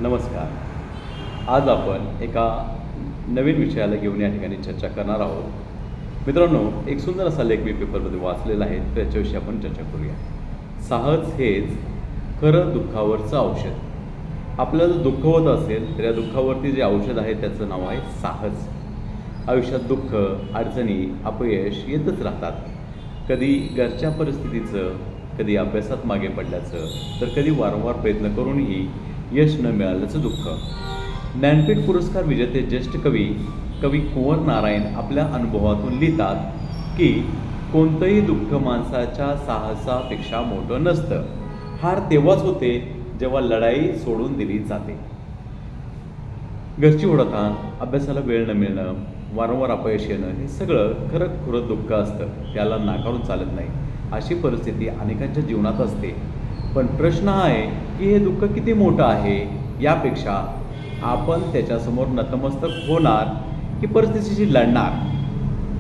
नमस्कार. आज आपण एका नवीन विषयाला घेऊन या ठिकाणी चर्चा करणार आहोत. मित्रांनो, एक सुंदर असा लेख मी पेपरमध्ये वाचलेला आहे, त्याच्याविषयी आपण चर्चा करूया. साहस हेच खरं दुःखावरचं औषध. आपल्याला जर दुःख होत असेल तर या दुःखावरती जे औषध आहे त्याचं नाव आहे साहस. आयुष्यात दुःख, अडचणी, अपयश येतच राहतात. कधी घरच्या परिस्थितीचं, कधी अभ्यासात मागे पडल्याचं, तर कधी वारंवार प्रयत्न करूनही यश न मिळाल्याचं दुःख. ज्ञानपीठ पुरस्कार विजेते ज्येष्ठ कवी कवी कुंवर नारायण आपल्या अनुभवातून लिहितात की कोणतंही दुःख माणसाच्या साहसापेक्षा मोठं नसतं. हार तेव्हाच होते जेव्हा लढाई सोडून दिली जाते. घरची ओढताण, अभ्यासाला वेळ न मिळणं, वारंवार अपयश येणं हे सगळं खरं खुरं दुःख असतं. त्याला नाकारून चालत नाही. अशी परिस्थिती अनेकांच्या जीवनात असते. पण प्रश्न हा आहे की हे दुःख किती मोठं आहे, यापेक्षा आपण त्याच्यासमोर नतमस्तक होणार की परिस्थितीशी लढणार,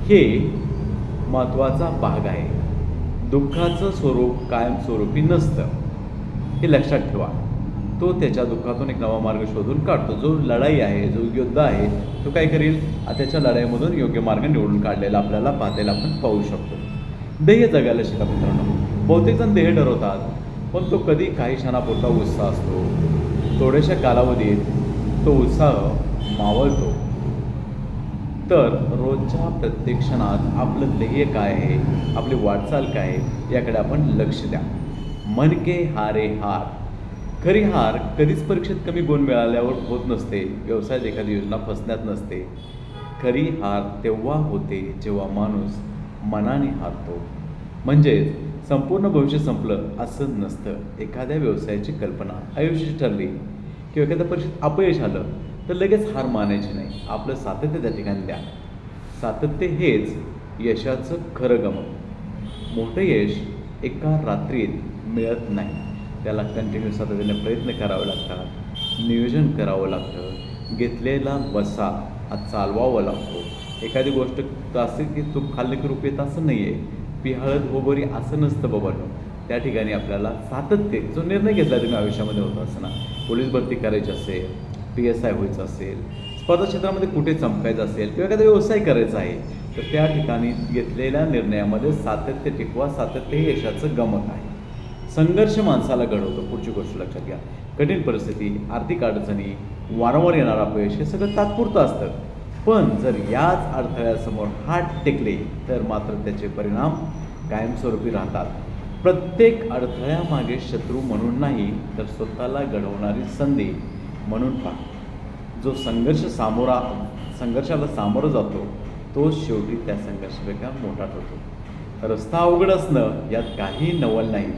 हे महत्त्वाचा भाग आहे. दुःखाचं स्वरूप कायमस्वरूपी नसतं, हे लक्षात ठेवा. तो त्याच्या दुःखातून एक नवा मार्ग शोधून काढतो. जो लढाई आहे, जो युद्ध आहे, तो काय करेल, त्याच्या लढाईमधून योग्य मार्ग निवडून काढलेला आपल्याला आपण पाहू शकतो. ध्येय जगायला शिका मित्रांनो. बहुतेक जण ध्येय ठरवतात, पण तो कधी काही क्षणापुरता उत्साह असतो. थोड्याशा कालावधीत तो उत्साह मावळतो. तर रोजच्या प्रत्येक क्षणात आपलं ध्येय काय आहे, आपली वाटचाल काय आहे, याकडे आपण लक्ष द्या. मन के हारे हार. खरी हार कधीच परीक्षेत कमी गुण मिळाल्यावर होत नसते, व्यवसायात एखादी योजना फसण्यात नसते. खरी हार तेव्हा होते जेव्हा माणूस मनाने हारतो. म्हणजेच संपूर्ण भविष्य संपलं असं नसतं. एखाद्या व्यवसायाची कल्पना आयुष्याची ठरली किंवा एखाद्या परीक्षेत अपयश आलं तर लगेच हार मानायची नाही. आपलं सातत्य त्या ठिकाणी द्या. सातत्य हेच यशाचं खरं गमक. मोठं यश एका रात्रीत मिळत नाही. त्याला कंटिन्यू सातत्याने प्रयत्न करावे लागतात, नियोजन करावं लागतं, घेतलेला वसा हा चालवावा लागतो. एखादी गोष्ट असं की तूप खाल्लं की रूप येत असं नाही आहे, पिहाळत हो बरी असं नसतं बाबांनो. त्या ठिकाणी आपल्याला सातत्य, जो निर्णय घेतला तुम्ही आयुष्यामध्ये होता असं ना, पोलीस भरती करायची असेल, PSI व्हायचं असेल, स्पर्धा क्षेत्रामध्ये कुठे चमकायचं असेल किंवा एखादा व्यवसाय करायचा आहे, तर त्या ठिकाणी घेतलेल्या निर्णयामध्ये सातत्य टिकवा. सातत्य हे यशाचं गमक आहे. संघर्ष माणसाला घडवतो. पुढची गोष्ट लक्षात घ्या. कठीण परिस्थिती, आर्थिक अडचणी, वारंवार येणारं अपयश हे सगळं तात्पुरतं असतं. पण जर याच अडथळ्यासमोर हात टेकले तर मात्र त्याचे परिणाम कायमस्वरूपी राहतात. प्रत्येक अडथळ्यामागे शत्रू म्हणून नाही, तर स्वतःला घडवणारी संधी म्हणून पहा. जो संघर्षाला सामोरं जातो तो शेवटी त्या संघर्षापेक्षा मोठा ठरतो. रस्ता अवघड असणं यात काही नवल नाही,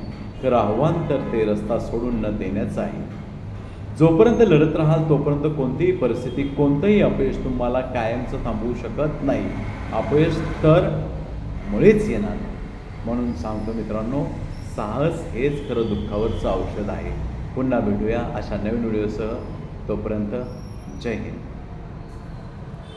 तर आव्हान तर ते रस्ता सोडून न देण्याचं आहे. जोपर्यंत लढत राहाल तोपर्यंत कोणतीही परिस्थिती, कोणतंही अपयश तुम्हाला कायमचं थांबवू शकत नाही. अपयश तर मुळेच येणार. म्हणून सांगतो मित्रांनो, साहस हेच खरं दुःखावरचं औषध आहे. पुन्हा भेटूया अशा नवीन व्हिडिओसह. तोपर्यंत जय हिंद.